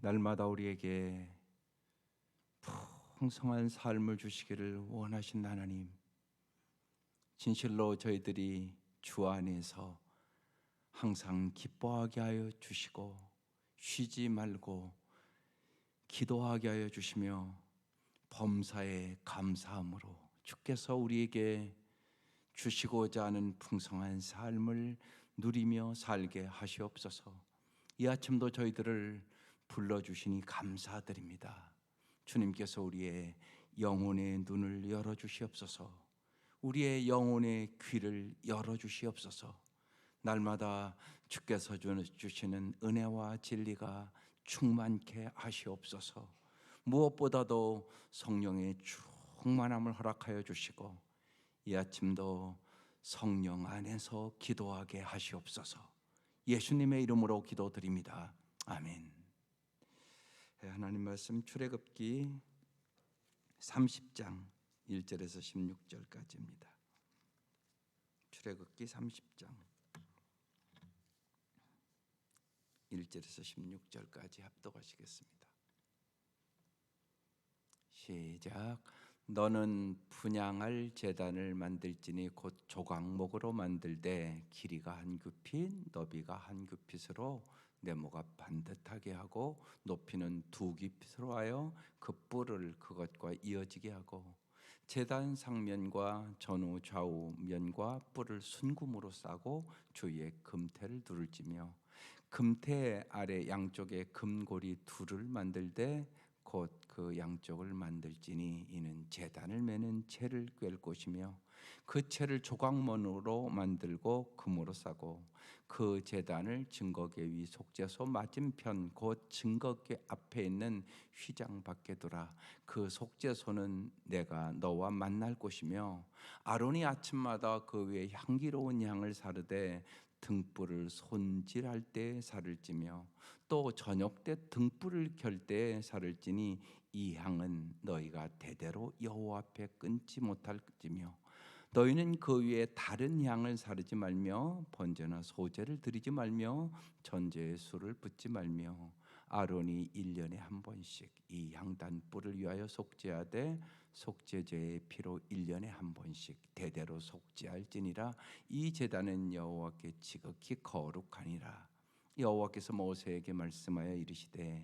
날마다 우리에게 풍성한 삶을 주시기를 원하신 하나님, 진실로 저희들이 주 안에서 항상 기뻐하게 하여 주시고 쉬지 말고 기도하게 하여 주시며 범사에 감사함으로 주께서 우리에게 주시고자 하는 풍성한 삶을 누리며 살게 하시옵소서. 이 아침도 저희들을 불러주시니 감사드립니다. 주님께서 우리의 영혼의 눈을 열어주시옵소서. 우리의 영혼의 귀를 열어주시옵소서. 날마다 주께서 주시는 은혜와 진리가 충만케 하시옵소서. 무엇보다도 성령의 충만함을 허락하여 주시고 이 아침도 성령 안에서 기도하게 하시옵소서. 예수님의 이름으로 기도드립니다. 아멘. 하나님 말씀 출애굽기 30장 1절에서 16절까지입니다. 출애굽기 30장 1절에서 16절까지 합독하시겠습니다. 시작. 너는 분향할 제단을 만들지니 곧 조각목으로 만들되 길이가 한 규핏 너비가 한 규핏으로 네모가 반듯하게 하고 높이는 2규핏으로 하여 그 뿔을 그것과 이어지게 하고 제단 상면과 전후 좌우 면과 뿔을 순금으로 싸고 주위에 금태를 두를지며 금태 아래 양쪽에 금고리 둘을 만들되 곧 그 양쪽을 만들지니 이는 제단을 매는 채를 꿰을 것이며 그 채를 조각문으로 만들고 금으로 싸고 그 제단을 증거궤 위 속죄소 맞은편 곧 증거궤 앞에 있는 휘장 밖에 두라. 그 속죄소는 내가 너와 만날 곳이며 아론이 아침마다 그 위에 향기로운 향을 사르되 등불을 손질할 때 살을 찌며 또 저녁 때 등불을 켤 때 살을 찌니 이 향은 너희가 대대로 여호와 앞에 끊지 못할지며 너희는 그 위에 다른 향을 사르지 말며 번제나 소제를 드리지 말며 전제의 술을 붓지 말며 아론이 1년에 한 번씩 이 향단불을 위하여 속죄하되 속죄제의 피로 1년에 한 번씩 대대로 속죄할지니라. 이 제단은 여호와께 지극히 거룩하니라. 여호와께서 모세에게 말씀하여 이르시되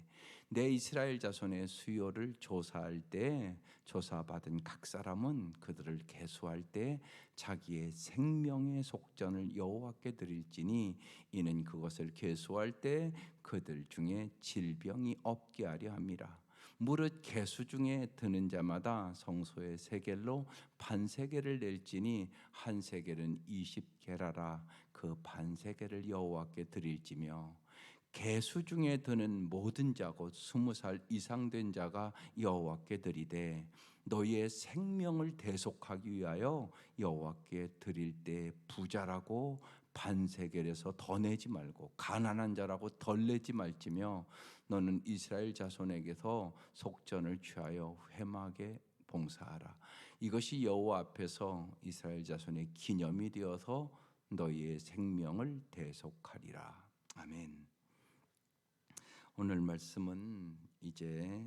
내 이스라엘 자손의 수요를 조사할 때 조사받은 각 사람은 그들을 계수할 때 자기의 생명의 속전을 여호와께 드릴지니 이는 그것을 계수할 때 그들 중에 질병이 없게 하려 함이라. 무릇 계수 중에 드는 자마다 성소의 세겔로 반세겔을 낼지니 한 세겔은 20게라라. 그 반세겔을 여호와께 드릴지며 계수 중에 드는 모든 자 곧 20살 이상 된 자가 여호와께 드리되 너희의 생명을 대속하기 위하여 여호와께 드릴 때 부자라고 반세겔에서 더 내지 말고 가난한 자라고 덜 내지 말지며 너는 이스라엘 자손에게서 속전을 취하여 회막에 봉사하라. 이것이 여호와 앞에서 이스라엘 자손의 기념이 되어서 너희의 생명을 대속하리라. 아멘. 오늘 말씀은 이제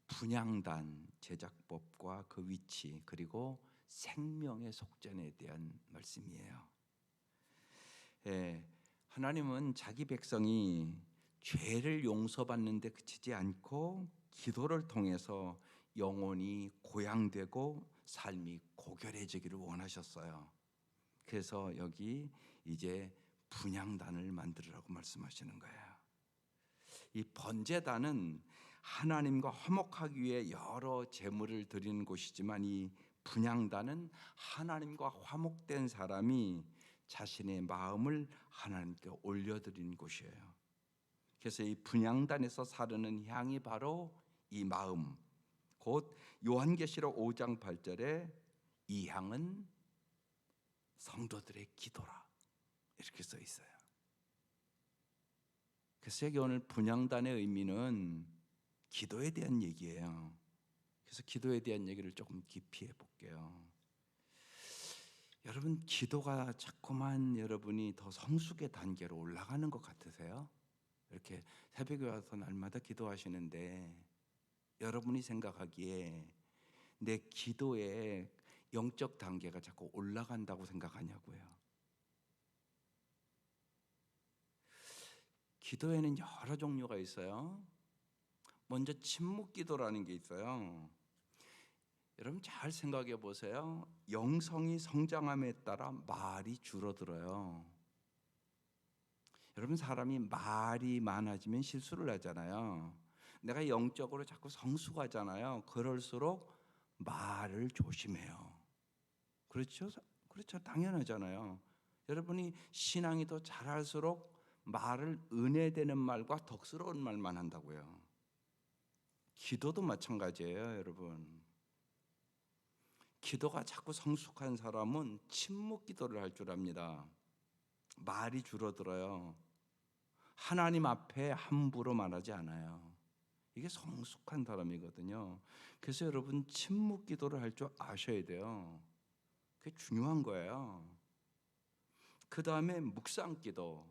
분향단 제작법과 그 위치 그리고 생명의 속전에 대한 말씀이에요. 하나님은 자기 백성이 죄를 용서받는 데 그치지 않고 기도를 통해서 영혼이 고양되고 삶이 고결해지기를 원하셨어요. 그래서 여기 이제 분향단을 만들으라고 말씀하시는 거예요. 이 번제단은 하나님과 화목하기 위해 여러 제물을 드리는 곳이지만 이 분향단은 하나님과 화목된 사람이 자신의 마음을 하나님께 올려드리는 곳이에요. 그래서 이 분향단에서 사르는 향이 바로 이 마음, 곧 요한계시록 5장 8절에 이 향은 성도들의 기도라 이렇게 써 있어요. 그래서 여기 오늘 분향단의 의미는 기도에 대한 얘기예요. 그래서 기도에 대한 얘기를 조금 깊이 해볼게요. 여러분, 기도가 자꾸만 여러분이 더 성숙의 단계로 올라가는 것 같으세요? 이렇게 새벽에 와서 날마다 기도하시는데 여러분이 생각하기에 내 기도의 영적 단계가 자꾸 올라간다고 생각하냐고요. 기도에는 여러 종류가 있어요. 먼저 침묵 기도라는 게 있어요. 여러분 잘 생각해 보세요. 영성이 성장함에 따라 말이 줄어들어요. 여러분 사람이 말이 많아지면 실수를 하잖아요. 내가 영적으로 자꾸 성숙하잖아요. 그럴수록 말을 조심해요. 그렇죠? 그렇죠. 당연하잖아요. 여러분이 신앙이 더 잘할수록 말을 은혜되는 말과 덕스러운 말만 한다고요. 기도도 마찬가지예요, 여러분. 기도가 자꾸 성숙한 사람은 침묵 기도를 할 줄 압니다. 말이 줄어들어요. 하나님 앞에 함부로 말하지 않아요. 이게 성숙한 사람이거든요. 그래서 여러분 침묵 기도를 할 줄 아셔야 돼요. 그게 중요한 거예요. 그 다음에 묵상 기도.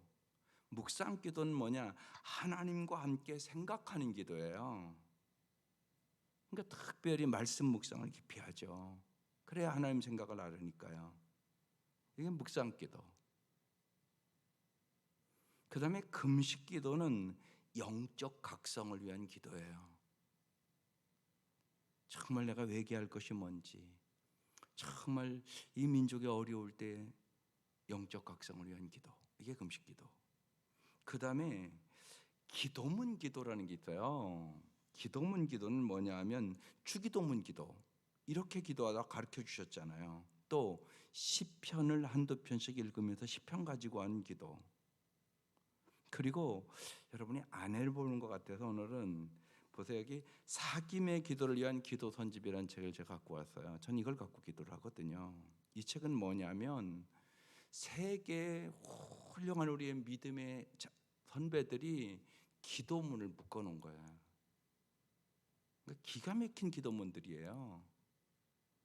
묵상 기도는 뭐냐? 하나님과 함께 생각하는 기도예요. 그러니까 특별히 말씀 묵상을 깊이 하죠. 그래야 하나님 생각을 알으니까요. 이게 묵상 기도. 그 다음에 금식 기도는 영적 각성을 위한 기도예요. 정말 내가 회개할 것이 뭔지, 정말 이 민족이 어려울 때 영적 각성을 위한 기도, 이게 금식 기도. 그 다음에 기도문 기도라는 게 있어요. 기도문 기도는 뭐냐 하면 주기도문 기도, 이렇게 기도하다 가르쳐 주셨잖아요. 또 시편을 한두 편씩 읽으면서 시편 가지고 하는 기도. 그리고 여러분이 아내를 보는 것 같아서 오늘은 보세요. 여기 사귐의 기도를 위한 기도 선집이라는 책을 제가 갖고 왔어요. 전 이걸 갖고 기도를 하거든요. 이 책은 뭐냐면 세계 훌륭한 우리의 믿음의 선배들이 기도문을 묶어놓은 거예요. 그러니까 기가 막힌 기도문들이에요.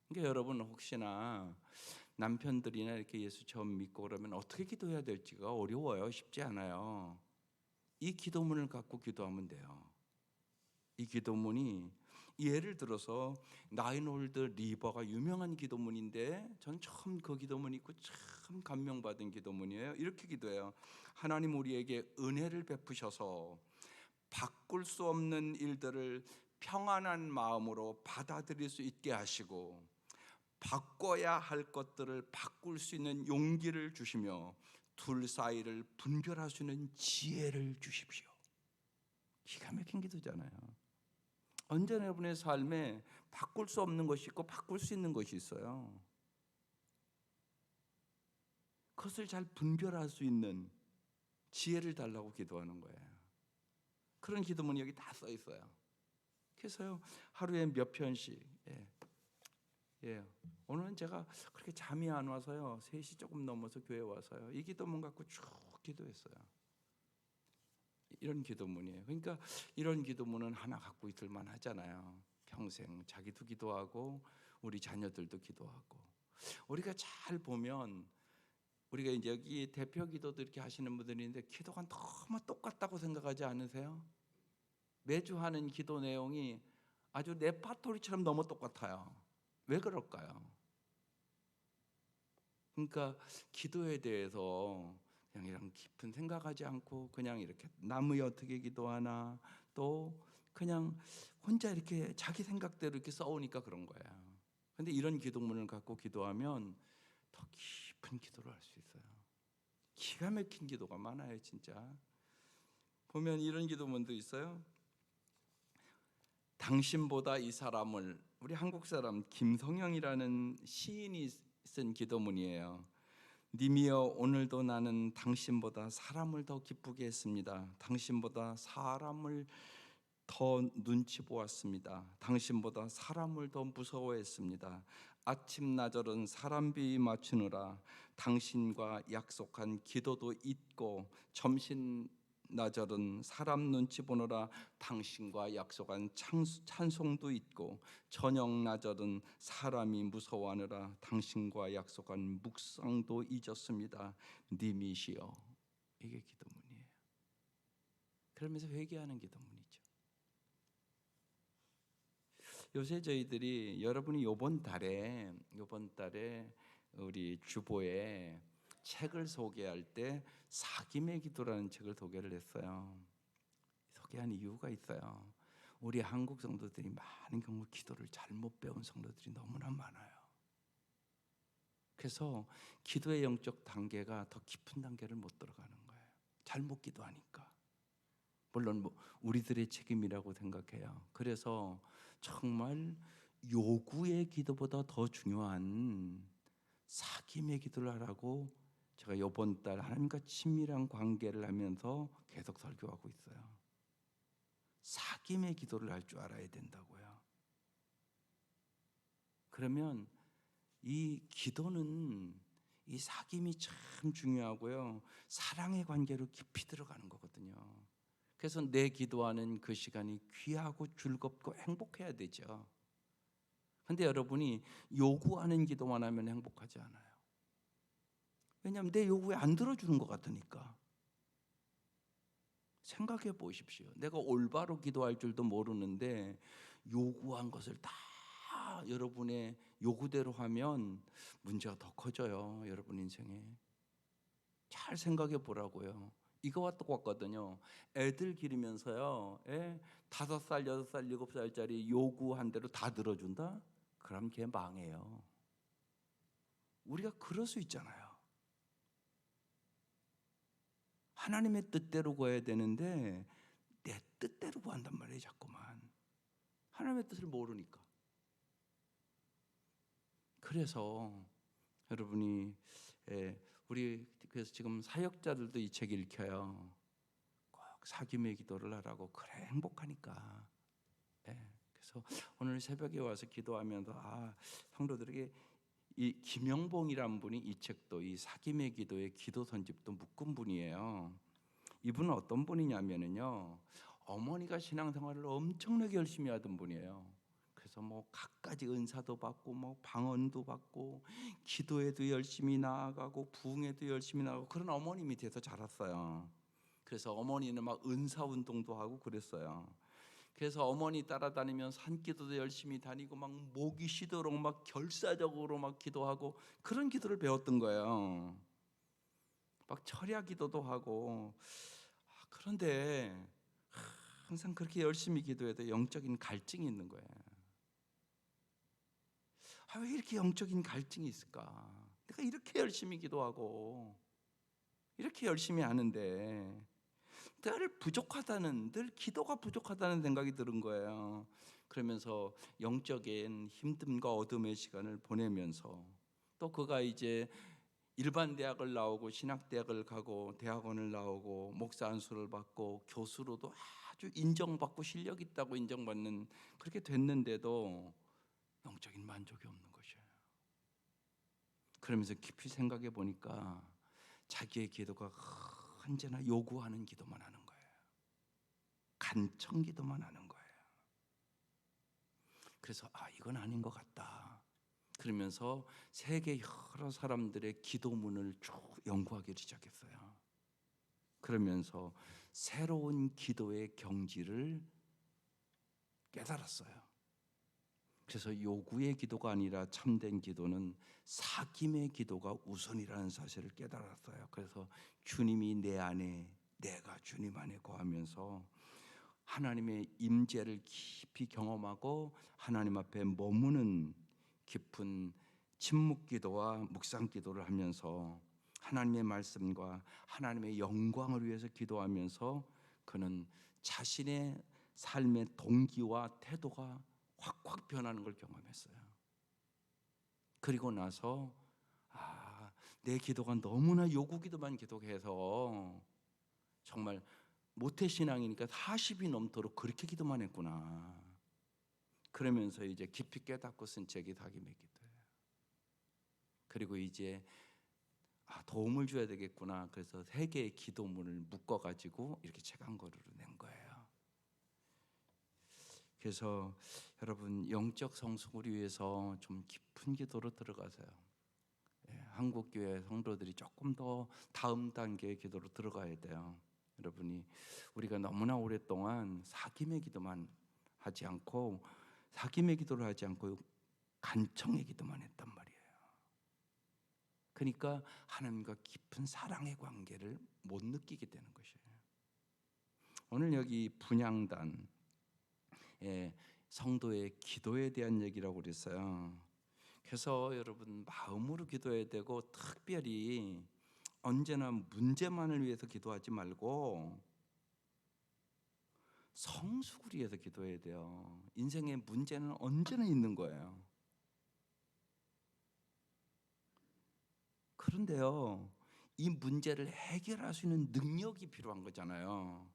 그러니까 여러분 혹시나 남편들이나 이렇게 예수 처음 믿고 그러면 어떻게 기도해야 될지가 어려워요. 쉽지 않아요. 이 기도문을 갖고 기도하면 돼요. 이 기도문이 예를 들어서 나인홀드 리버가 유명한 기도문인데 전 처음 그 기도문 읽고 참 감명받은 기도문이에요. 이렇게 기도해요. 하나님 우리에게 은혜를 베푸셔서 바꿀 수 없는 일들을 평안한 마음으로 받아들일 수 있게 하시고 바꿔야 할 것들을 바꿀 수 있는 용기를 주시며 둘 사이를 분별할 수 있는 지혜를 주십시오. 기가 막힌 기도잖아요. 언제나 여러분의 삶에 바꿀 수 없는 것이 있고 바꿀 수 있는 것이 있어요. 그것을 잘 분별할 수 있는 지혜를 달라고 기도하는 거예요. 그런 기도문이 여기 다 써 있어요. 그래서요 하루에 몇 편씩 오늘은 제가 그렇게 잠이 안 와서요 3시 조금 넘어서 교회 와서요 이 기도문 갖고 쭉 기도했어요. 이런 기도문이에요. 그러니까 이런 기도문은 하나 갖고 있을 만하잖아요. 평생 자기도 기도하고 우리 자녀들도 기도하고. 우리가 잘 보면 우리가 이제 여기 대표 기도도 이렇게 하시는 분들이 있는데 기도가 너무 똑같다고 생각하지 않으세요? 매주 하는 기도 내용이 아주 레파토리처럼 너무 똑같아요. 왜 그럴까요? 그러니까 기도에 대해서 그냥 이런 깊은 생각하지 않고 그냥 이렇게 남의 어떻게 기도하나 또 그냥 혼자 이렇게 자기 생각대로 이렇게 써오니까 그런 거야. 근데 이런 기도문을 갖고 기도하면 더 깊은 기도를 할 수 있어요. 기가 막힌 기도가 많아요, 진짜. 보면 이런 기도문도 있어요. 당신보다 이 사람을, 우리 한국 사람 김성영이라는 시인이 쓴 기도문이에요. 님이여 오늘도 나는 당신보다 사람을 더 기쁘게 했습니다. 당신보다 사람을 더 눈치 보았습니다. 당신보다 사람을 더 무서워했습니다. 아침나절은 사람 비위 맞추느라 당신과 약속한 기도도 잊고 점심나절은 사람 눈치 보느라 당신과 약속한 찬송도 잊고 저녁나절은 사람이 무서워하느라 당신과 약속한 묵상도 잊었습니다. 님이시여. 이게 기도문이에요. 그러면서 회개하는 기도문이죠. 요새 저희들이 여러분이 요번 달에 우리 주보에 책을 소개할 때 사김의 기도라는 책을 소개를 했어요. 소개한 이유가 있어요. 우리 한국 성도들이 많은 경우 기도를 잘못 배운 성도들이 너무나 많아요. 그래서 기도의 영적 단계가 더 깊은 단계를 못 들어가는 거예요. 잘못 기도하니까. 물론 우리들의 책임이라고 생각해요. 그래서 정말 요구의 기도보다 더 중요한 사김의 기도를 하라고 제가 이번 달 하나님과 친밀한 관계를 하면서 계속 설교하고 있어요. 사김의 기도를 할 줄 알아야 된다고요. 그러면 이 기도는 이 사김이 참 중요하고요. 사랑의 관계로 깊이 들어가는 거거든요. 그래서 내 기도하는 그 시간이 귀하고 즐겁고 행복해야 되죠. 근데 여러분이 요구하는 기도만 하면 행복하지 않아요. 왜냐하면 내 요구에 안 들어주는 것 같으니까. 생각해 보십시오. 내가 올바로 기도할 줄도 모르는데 요구한 것을 다 여러분의 요구대로 하면 문제가 더 커져요. 여러분 인생에. 잘 생각해 보라고요. 이거와 똑같거든요. 애들 기르면서요. 5살, 6살, 7살짜리 요구한 대로 다 들어준다? 그럼 걔 망해요. 우리가 그럴 수 있잖아요. 하나님의 뜻대로 구해야 되는데 내 뜻대로 구한단 말이에요. 자꾸만. 하나님의 뜻을 모르니까. 그래서 여러분이 우리 그래서 지금 사역자들도 이 책 읽혀요. 꼭 사김의 기도를 하라고. 그래 행복하니까. 그래서 오늘 새벽에 와서 기도하면서 성도들에게 이 김영봉이라는 분이 이 책도 이 사김의 기도의 기도 선집도 묶은 분이에요. 이분은 어떤 분이냐면요, 어머니가 신앙생활을 엄청나게 열심히 하던 분이에요. 그래서 갖가지 은사도 받고 방언도 받고 기도에도 열심히 나아가고 부흥에도 열심히 나아가고 그런 어머니 밑에서 자랐어요. 그래서 어머니는 막 은사 운동도 하고 그랬어요. 그래서 어머니 따라다니면 산기도도 열심히 다니고 막 목이 쉬도록 막 결사적으로 막 기도하고 그런 기도를 배웠던 거예요. 막 철야 기도도 하고. 그런데 항상 그렇게 열심히 기도해도 영적인 갈증이 있는 거예요. 왜 이렇게 영적인 갈증이 있을까? 내가 이렇게 열심히 기도하고 이렇게 열심히 하는데 늘 기도가 부족하다는 생각이 드는 거예요. 그러면서 영적인 힘듦과 어둠의 시간을 보내면서 또 그가 이제 일반 대학을 나오고 신학대학을 가고 대학원을 나오고 목사 안수를 받고 교수로도 아주 인정받고 실력 있다고 인정받는 그렇게 됐는데도 영적인 만족이 없는 것이에요. 그러면서 깊이 생각해 보니까 자기의 기도가 언제나 요구하는 기도만 하는 거예요. 간청 기도만 하는 거예요. 그래서 이건 아닌 것 같다. 그러면서 세계 여러 사람들의 기도문을 쭉 연구하기 시작했어요. 그러면서 새로운 기도의 경지를 깨달았어요. 그래서 요구의 기도가 아니라 참된 기도는 사김의 기도가 우선이라는 사실을 깨달았어요. 그래서 주님이 내 안에, 내가 주님 안에 거하면서 하나님의 임재를 깊이 경험하고 하나님 앞에 머무는 깊은 침묵 기도와 묵상 기도를 하면서 하나님의 말씀과 하나님의 영광을 위해서 기도하면서 그는 자신의 삶의 동기와 태도가 확확 변하는 걸 경험했어요. 그리고 나서 내 기도가 너무나 요구 기도만 계속해서 정말 모태신앙이니까 40이 넘도록 그렇게 기도만 했구나. 그러면서 이제 깊이 깨닫고 쓴 책이 사김의 기도예요. 그리고 이제 도움을 줘야 되겠구나. 그래서 3개의 기도문을 묶어가지고 이렇게 책 한 권으로 낸 거예요. 그래서 여러분 영적 성숙을 위해서 좀 깊은 기도로 들어가세요. 한국교회 성도들이 조금 더 다음 단계의 기도로 들어가야 돼요. 여러분이 우리가 너무나 오랫동안 사김의 기도만 하지 않고 사김의 기도를 하지 않고 간청의 기도만 했단 말이에요. 그러니까 하나님과 깊은 사랑의 관계를 못 느끼게 되는 것이에요. 오늘 여기 분향단의 성도의 기도에 대한 얘기라고 그랬어요. 그래서 여러분 마음으로 기도해야 되고 특별히 언제나 문제만을 위해서 기도하지 말고 성숙을 위해서 기도해야 돼요. 인생의 문제는 언제나 있는 거예요. 그런데요, 이 문제를 해결할 수 있는 능력이 필요한 거잖아요.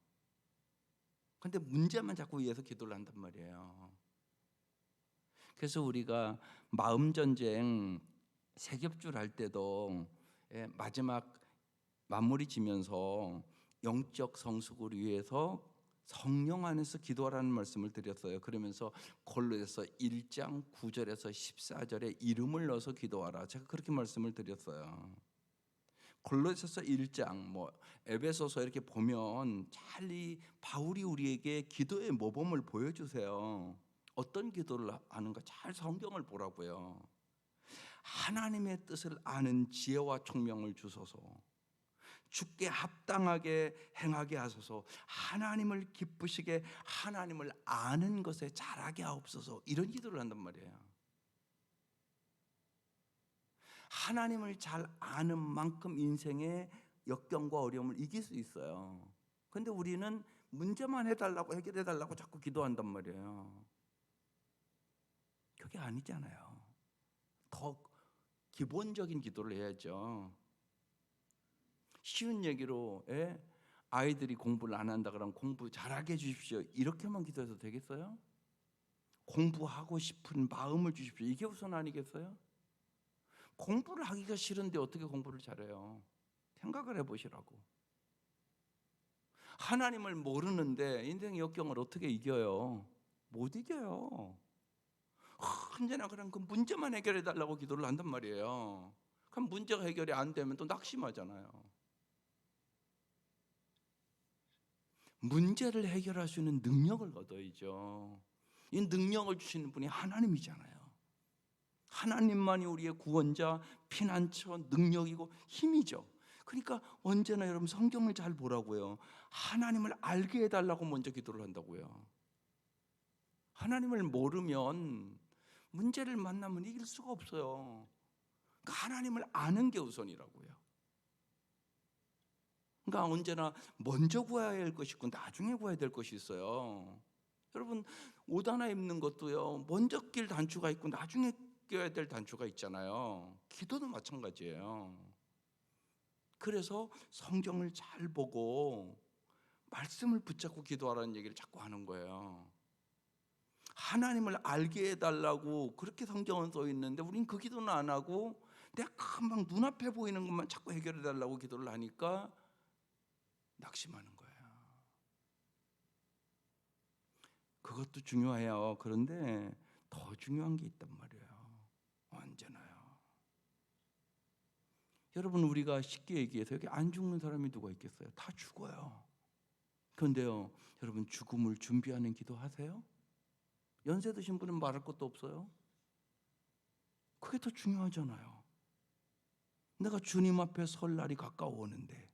근데 문제만 자꾸 위해서 기도를 한단 말이에요. 그래서 우리가 마음 전쟁 세 겹줄 할 때도 마지막 마무리 지면서 영적 성숙을 위해서 성령 안에서 기도하라는 말씀을 드렸어요. 그러면서 골로새서 1장 9절에서 14절에 이름을 넣어서 기도하라. 제가 그렇게 말씀을 드렸어요. 골로새서 1장 에베소서 이렇게 보면 잘 이 바울이 우리에게 기도의 모범을 보여주세요. 어떤 기도를 하는가 잘 성경을 보라고요. 하나님의 뜻을 아는 지혜와 총명을 주소서. 주께 합당하게 행하게 하소서. 하나님을 기쁘시게 하나님을 아는 것에 잘하게 하옵소서. 이런 기도를 한단 말이에요. 하나님을 잘 아는 만큼 인생의 역경과 어려움을 이길 수 있어요. 그런데 우리는 문제만 해달라고 해결해달라고 자꾸 기도한단 말이에요. 그게 아니잖아요. 더 기본적인 기도를 해야죠. 쉬운 얘기로 아이들이 공부를 안 한다 그러면 공부 잘하게 해주십시오. 이렇게만 기도해서 되겠어요? 공부하고 싶은 마음을 주십시오. 이게 우선 아니겠어요? 공부를 하기가 싫은데 어떻게 공부를 잘해요? 생각을 해보시라고. 하나님을 모르는데 인생의 역경을 어떻게 이겨요? 못 이겨요. 언제나 그런 그 문제만 해결해 달라고 기도를 한단 말이에요. 그럼 문제가 해결이 안 되면 또 낙심하잖아요. 문제를 해결할 수 있는 능력을 얻어야죠. 이 능력을 주시는 분이 하나님이잖아요. 하나님만이 우리의 구원자, 피난처, 능력이고 힘이죠. 그러니까 언제나 여러분 성경을 잘 보라고요. 하나님을 알게 해달라고 먼저 기도를 한다고요. 하나님을 모르면 문제를 만나면 이길 수가 없어요. 그러니까 하나님을 아는 게 우선이라고요. 그러니까 언제나 먼저 구해야 할 것이 있고 나중에 구해야 될 것이 있어요. 여러분 옷 하나 입는 것도요. 먼저 낄 단추가 있고 나중에 껴야 될 단추가 있잖아요. 기도도 마찬가지예요. 그래서 성경을 잘 보고 말씀을 붙잡고 기도하라는 얘기를 자꾸 하는 거예요. 하나님을 알게 해달라고 그렇게 성경은 써 있는데 우린 그 기도는 안 하고 내가 금방 눈앞에 보이는 것만 자꾸 해결해 달라고 기도를 하니까 낙심하는 거예요. 그것도 중요해요. 그런데 더 중요한 게 있단 말이에요. 언제나요. 여러분 우리가 쉽게 얘기해서 여기 안 죽는 사람이 누가 있겠어요? 다 죽어요. 그런데요 여러분 죽음을 준비하는 기도 하세요? 연세 드신 분은 말할 것도 없어요. 그게 더 중요하잖아요. 내가 주님 앞에 설 날이 가까워오는데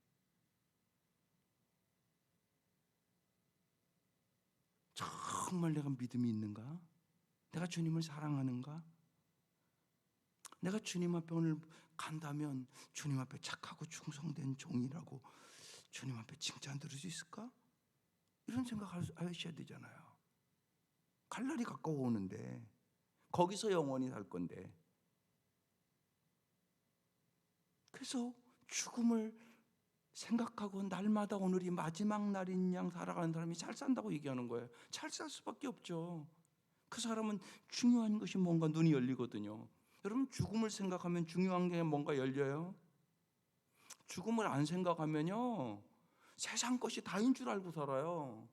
정말 내가 믿음이 있는가? 내가 주님을 사랑하는가? 내가 주님 앞에 오늘 간다면 주님 앞에 착하고 충성된 종이라고 주님 앞에 칭찬 들을 수 있을까? 이런 생각 하셔야 되잖아요. 갈 날이 가까워오는데 거기서 영원히 살 건데 그래서 죽음을 생각하고 날마다 오늘이 마지막 날인 양 살아가는 사람이 잘 산다고 얘기하는 거예요. 잘 살 수밖에 없죠. 그 사람은 중요한 것이 뭔가 눈이 열리거든요. 여러분 죽음을 생각하면 중요한 게 뭔가 열려요? 죽음을 안 생각하면요 세상 것이 다인 줄 알고 살아요.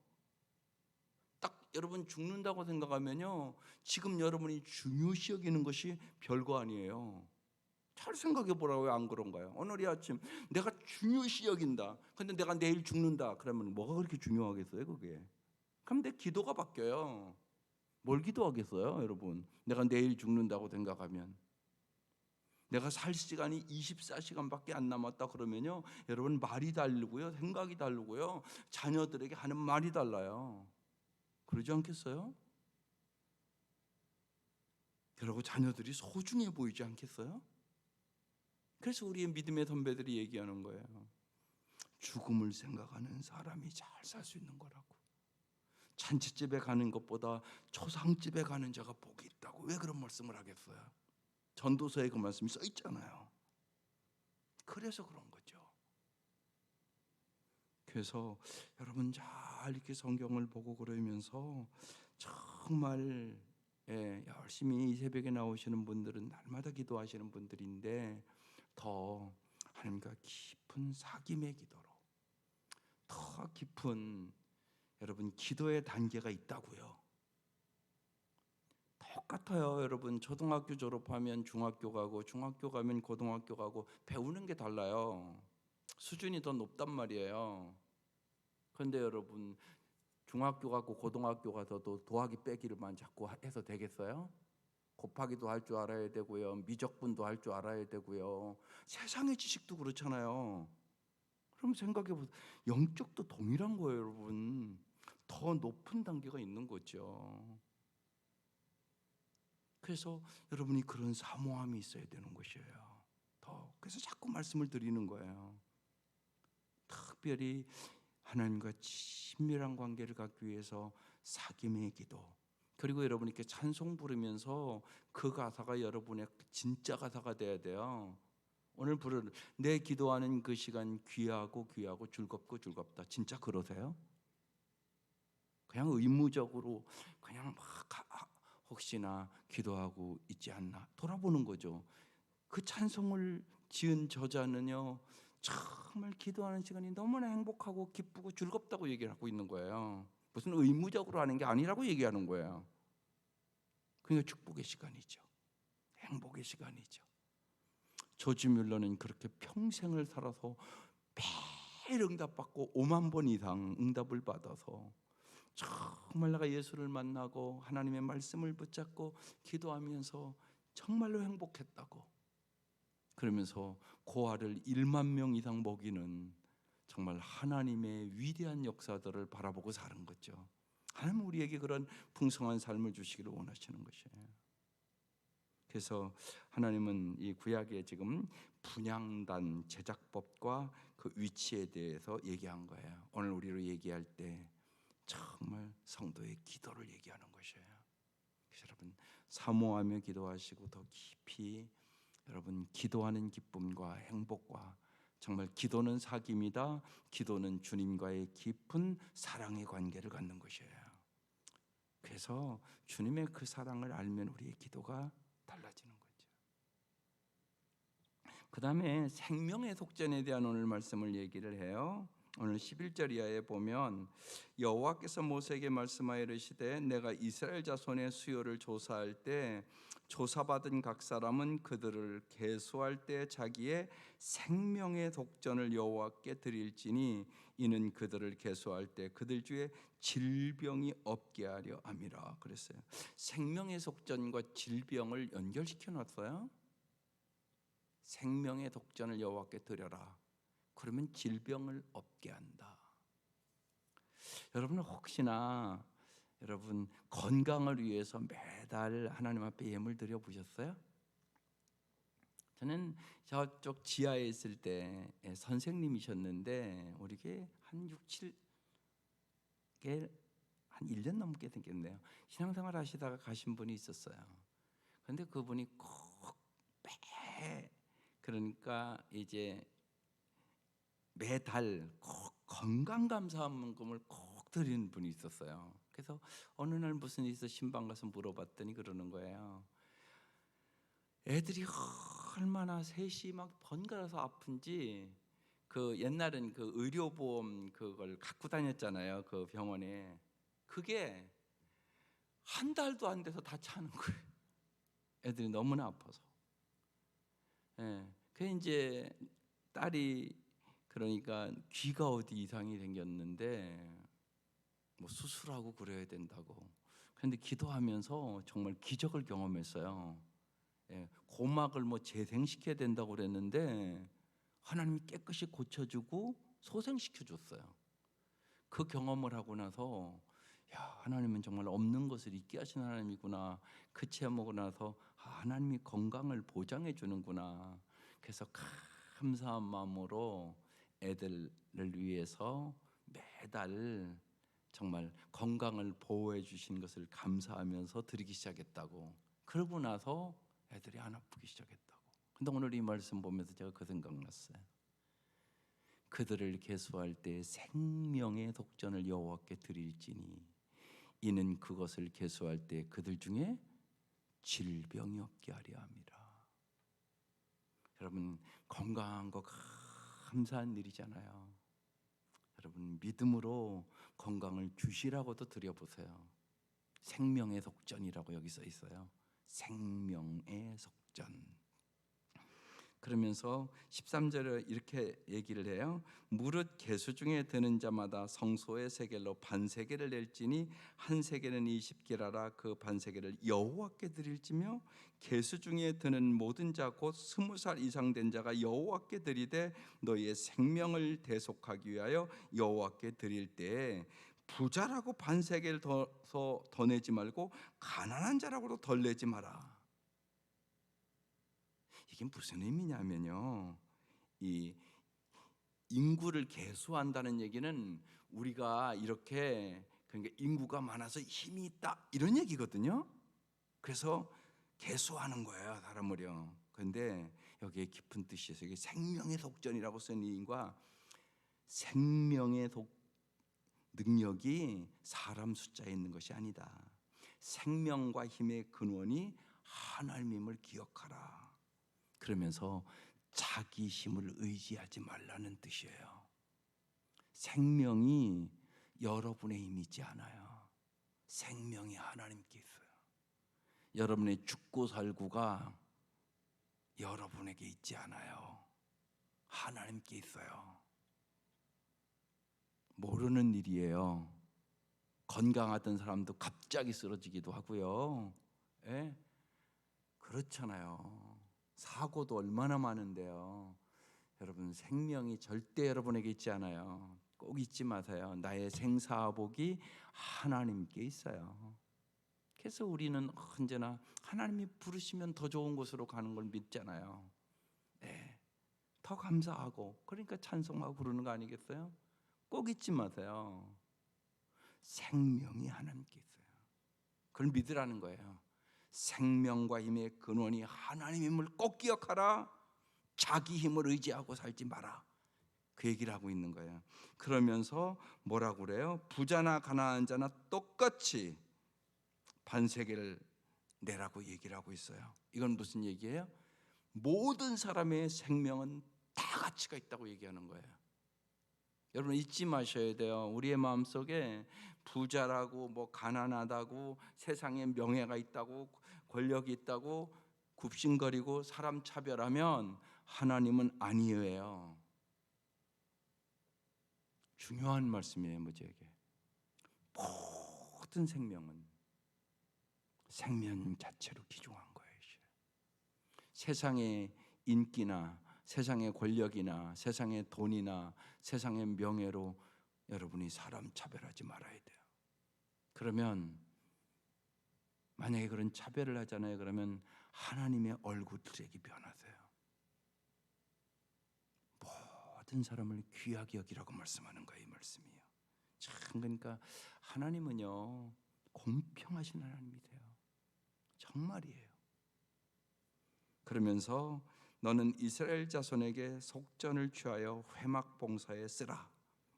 딱 여러분 죽는다고 생각하면요 지금 여러분이 중요시 여기는 것이 별거 아니에요. 잘 생각해 보라고. 왜 안 그런가요? 오늘 이 아침 내가 중요시 여긴다. 근데 내가 내일 죽는다. 그러면 뭐가 그렇게 중요하겠어요, 그게? 그럼 내 기도가 바뀌어요. 뭘 기도하겠어요, 여러분? 내가 내일 죽는다고 생각하면. 내가 살 시간이 24시간밖에 안 남았다 그러면요, 여러분, 말이 다르고요, 생각이 다르고요, 자녀들에게 하는 말이 달라요. 그러지 않겠어요? 그리고 자녀들이 소중해 보이지 않겠어요? 그래서 우리의 믿음의 선배들이 얘기하는 거예요. 죽음을 생각하는 사람이 잘 살 수 있는 거라고. 잔치집에 가는 것보다 초상집에 가는 자가 복이 있다고. 왜 그런 말씀을 하겠어요? 전도서에 그 말씀이 써 있잖아요. 그래서 그런 거죠. 그래서 여러분 잘 이렇게 성경을 보고 그러면서 정말 열심히 이 새벽에 나오시는 분들은 날마다 기도하시는 분들인데, 더 하나님과 깊은 사귐의 기도로, 더 깊은 여러분 기도의 단계가 있다고요. 똑같아요, 여러분. 초등학교 졸업하면 중학교 가고, 중학교 가면 고등학교 가고, 배우는 게 달라요. 수준이 더 높단 말이에요. 그런데 여러분, 중학교 가고 고등학교 가서도 더하기 빼기를만 자꾸 해서 되겠어요? 곱하기도 할 줄 알아야 되고요, 미적분도 할 줄 알아야 되고요. 세상의 지식도 그렇잖아요. 그럼 생각해 보세요. 영적도 동일한 거예요, 여러분. 더 높은 단계가 있는 거죠. 그래서 여러분이 그런 사모함이 있어야 되는 것이에요. 그래서 자꾸 말씀을 드리는 거예요. 특별히 하나님과 친밀한 관계를 갖기 위해서 사귐의 기도, 그리고 여러분이 이렇게 찬송 부르면서 그 가사가 여러분의 진짜 가사가 돼야 돼요. 오늘 부르는 내 기도하는 그 시간 귀하고 귀하고 즐겁고 즐겁다. 진짜 그러세요? 그냥 의무적으로 그냥 혹시나 기도하고 있지 않나 돌아보는 거죠. 그 찬송을 지은 저자는요, 정말 기도하는 시간이 너무나 행복하고 기쁘고 즐겁다고 얘기를 하고 있는 거예요. 무슨 의무적으로 하는 게 아니라고 얘기하는 거예요. 그러니까 축복의 시간이죠. 행복의 시간이죠. 조지 뮬러는 그렇게 평생을 살아서 매일 응답받고 5만 번 이상 응답을 받아서 정말 내가 예수를 만나고 하나님의 말씀을 붙잡고 기도하면서 정말로 행복했다고, 그러면서 고아를 1만 명 이상 먹이는 정말 하나님의 위대한 역사들을 바라보고 사는 거죠. 하나님 우리에게 그런 풍성한 삶을 주시기를 원하시는 것이에요. 그래서 하나님은 이 구약에 지금 분향단 제작법과 그 위치에 대해서 얘기한 거예요. 오늘 우리로 얘기할 때 정말 성도의 기도를 얘기하는 것이에요. 그래서 여러분 사모하며 기도하시고 더 깊이 여러분 기도하는 기쁨과 행복과, 정말 기도는 사귐이다. 기도는 주님과의 깊은 사랑의 관계를 갖는 것이에요. 그래서 주님의 그 사랑을 알면 우리의 기도가 달라지는 거죠. 그 다음에 생명의 속전에 대한 오늘 말씀을 얘기를 해요. 오늘 11절 이하에 보면 여호와께서 모세에게 말씀하여 이르시되 내가 이스라엘 자손의 수요를 조사할 때 조사받은 각 사람은 그들을 계수할 때 자기의 생명의 독전을 여호와께 드릴지니 이는 그들을 계수할 때 그들 중에 질병이 없게 하려 함이라 그랬어요. 생명의 독전과 질병을 연결시켜 놨어요. 생명의 독전을 여호와께 드려라. 그러면 질병을 없게 한다. 여러분 혹시나 여러분 건강을 위해서 매달 하나님 앞에 예물 드려 보셨어요? 저는 저쪽 지하에 있을 때 선생님이셨는데 우리게 한 6, 7개 한 1년 넘게 됐겠네요. 신앙생활 하시다가 가신 분이 있었어요. 그런데 그분이 꼭 그러니까 이제 매달 꼭 건강감사함금을 꼭 드리는 분이 있었어요. 그래서 어느 날 무슨 일이 있어 신방 가서 물어봤더니 그러는 거예요. 애들이 얼마나 셋이 막 번갈아서 아픈지 그 옛날엔 그 의료보험 그걸 갖고 다녔잖아요. 그 병원에. 그게 한 달도 안 돼서 다 차는 거예요. 애들이 너무나 아파서. 예. 그 이제 딸이 그러니까 귀가 어디 이상이 생겼는데 뭐 수술하고 그래야 된다고. 그런데 기도하면서 정말 기적을 경험했어요. 예. 고막을 뭐 재생시켜야 된다고 그랬는데 하나님이 깨끗이 고쳐주고 소생시켜 줬어요. 그 경험을 하고 나서 야, 하나님은 정말 없는 것을 있게 하신 하나님이구나. 그 체험하고 나서 하나님이 건강을 보장해 주는구나. 그래서 감사한 마음으로 애들을 위해서 매달 정말 건강을 보호해 주신 것을 감사하면서 드리기 시작했다고. 그러고 나서 애들이 안 아프기 시작했다고. 근데 오늘 이 말씀 보면서 제가 그 생각났어요. 그들을 계수할 때 생명의 독전을 여호와께 드릴지니 이는 그것을 계수할 때 그들 중에 질병이 없게 하려 함이라. 여러분, 건강한 거 감사한 일이잖아요. 여러분, 믿음으로 건강을 주시라고도 드려보세요. 생명의 속전이라고 여기 써 있어요. 생명의 속전. 그러면서 13절에 이렇게 얘기를 해요. 무릇 계수 중에 드는 자마다 성소의 세겔로 반세겔을 낼지니 한 세겔은 20게라라. 그 반세겔을 여호와께 드릴지며 계수 중에 드는 모든 자 곧 20살 이상 된 자가 여호와께 드리되 너희의 생명을 대속하기 위하여 여호와께 드릴 때에 부자라고 반세겔 더 내지 말고 가난한 자라고도 덜 내지 마라. 이게 무슨 의미냐면요, 이 인구를 계수한다는 얘기는 우리가 이렇게 그러니까 인구가 많아서 힘이 있다 이런 얘기거든요. 그래서 계수하는 거예요, 사람을요. 그런데 여기에 깊은 뜻이 있어요. 이게 생명의 속전이라고 쓴 이인과 생명의 능력이 사람 숫자에 있는 것이 아니다. 생명과 힘의 근원이 하나님임을 기억하라. 그러면서 자기 힘을 의지하지 말라는 뜻이에요. 생명이 여러분의 힘이지 않아요. 생명이 하나님께 있어요. 여러분의 죽고 살고가 여러분에게 있지 않아요. 하나님께 있어요. 모르는 일이에요. 건강하던 사람도 갑자기 쓰러지기도 하고요. 예? 그렇잖아요. 사고도 얼마나 많은데요. 여러분, 생명이 절대 여러분에게 있지 않아요. 꼭 잊지 마세요. 나의 생사복이 하나님께 있어요. 그래서 우리는 언제나 하나님이 부르시면 더 좋은 곳으로 가는 걸 믿잖아요. 네, 더 감사하고 그러니까 찬송하고 부르는 거 아니겠어요? 꼭 잊지 마세요. 생명이 하나님께 있어요. 그걸 믿으라는 거예요. 생명과 힘의 근원이 하나님임을 꼭 기억하라. 자기 힘을 의지하고 살지 마라. 그 얘기를 하고 있는 거예요. 그러면서 뭐라고 그래요? 부자나 가난한 자나 똑같이 반세계를 내라고 얘기를 하고 있어요. 이건 무슨 얘기예요? 모든 사람의 생명은 다 가치가 있다고 얘기하는 거예요. 여러분 잊지 마셔야 돼요. 우리의 마음속에 부자라고 뭐 가난하다고 세상에 명예가 있다고 권력이 있다고 굽신거리고 사람 차별하면 하나님은 아니에요. 중요한 말씀이에요. 무지에게 모든 생명은 생명 자체로 귀중한 거예요. 세상의 인기나 세상의 권력이나 세상의 돈이나 세상의 명예로 여러분이 사람 차별하지 말아야 돼요. 그러면 만약에 그런 차별을 하잖아요. 그러면 하나님의 얼굴들에게 변하세요. 모든 사람을 귀하게 여기라고 말씀하는 거예요. 이 말씀이요. 참 그러니까 하나님은요 공평하신 하나님이세요. 정말이에요. 그러면서 너는 이스라엘 자손에게 속전을 취하여 회막 봉사에 쓰라.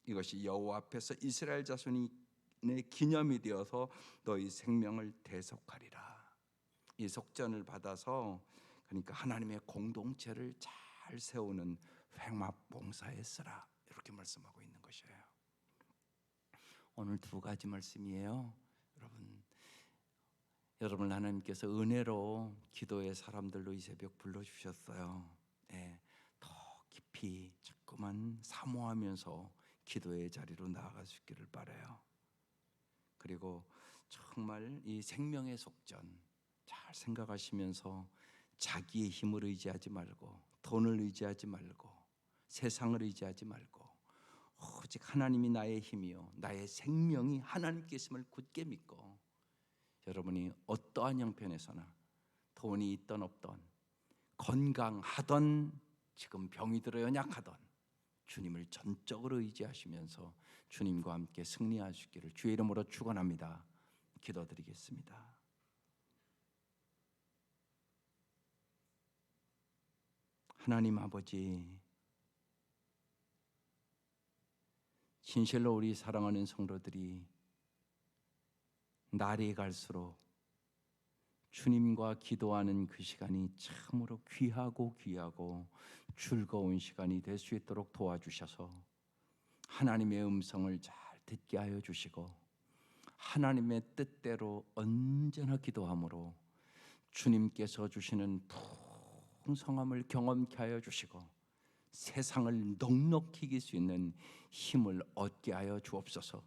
이것이 여호와 앞에서 이스라엘 자손의 기념이 되어서 너희 생명을 대속하리라. 이 속전을 받아서 그러니까 하나님의 공동체를 잘 세우는 회막 봉사에 쓰라. 이렇게 말씀하고 있는 것이에요. 오늘 두 가지 말씀이에요. 여러분 하나님께서 은혜로 기도의 사람들로 이 새벽 불러주셨어요. 더 깊이 자꾸만 사모하면서 기도의 자리로 나아갈 수 있기를 바라요. 그리고 정말 이 생명의 속전 잘 생각하시면서 자기의 힘을 의지하지 말고, 돈을 의지하지 말고, 세상을 의지하지 말고, 오직 하나님이 나의 힘이요 나의 생명이 하나님께 있음을 굳게 믿고, 여러분이 어떠한 형편에서나 돈이 있던 없던, 건강하던, 지금 병이 들어 연약하던 주님을 전적으로 의지하시면서 주님과 함께 승리하시기를 주의 이름으로 축원합니다. 기도드리겠습니다. 하나님 아버지, 진실로 우리 사랑하는 성도들이 날이 갈수록 주님과 기도하는 그 시간이 참으로 귀하고 즐거운 시간이 될 수 있도록 도와주셔서 하나님의 음성을 잘 듣게 하여 주시고, 하나님의 뜻대로 언제나 기도함으로 주님께서 주시는 풍성함을 경험케 하여 주시고, 세상을 넉넉히 이길 수 있는 힘을 얻게 하여 주옵소서.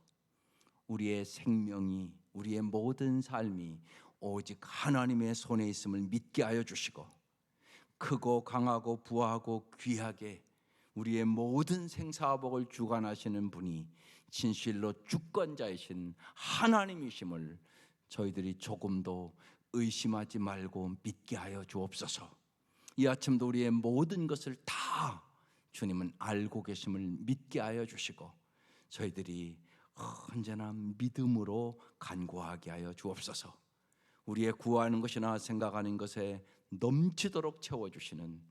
우리의 생명이, 우리의 모든 삶이 오직 하나님의 손에 있음을 믿게 하여 주시고, 크고 강하고 부하고 귀하게 우리의 모든 생사복을 주관하시는 분이 진실로 주권자이신 하나님이심을 저희들이 조금도 의심하지 말고 믿게 하여 주옵소서. 이 아침도 우리의 모든 것을 다 주님은 알고 계심을 믿게 하여 주시고, 저희들이 언제나 믿음으로 간구하게 하여 주옵소서. 우리의 구하는 것이나 생각하는 것에 넘치도록 채워주시는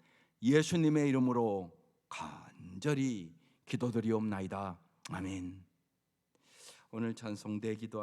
예수님의 이름으로 간절히 기도드리옵나이다. 아멘. 오늘 찬송 내 기도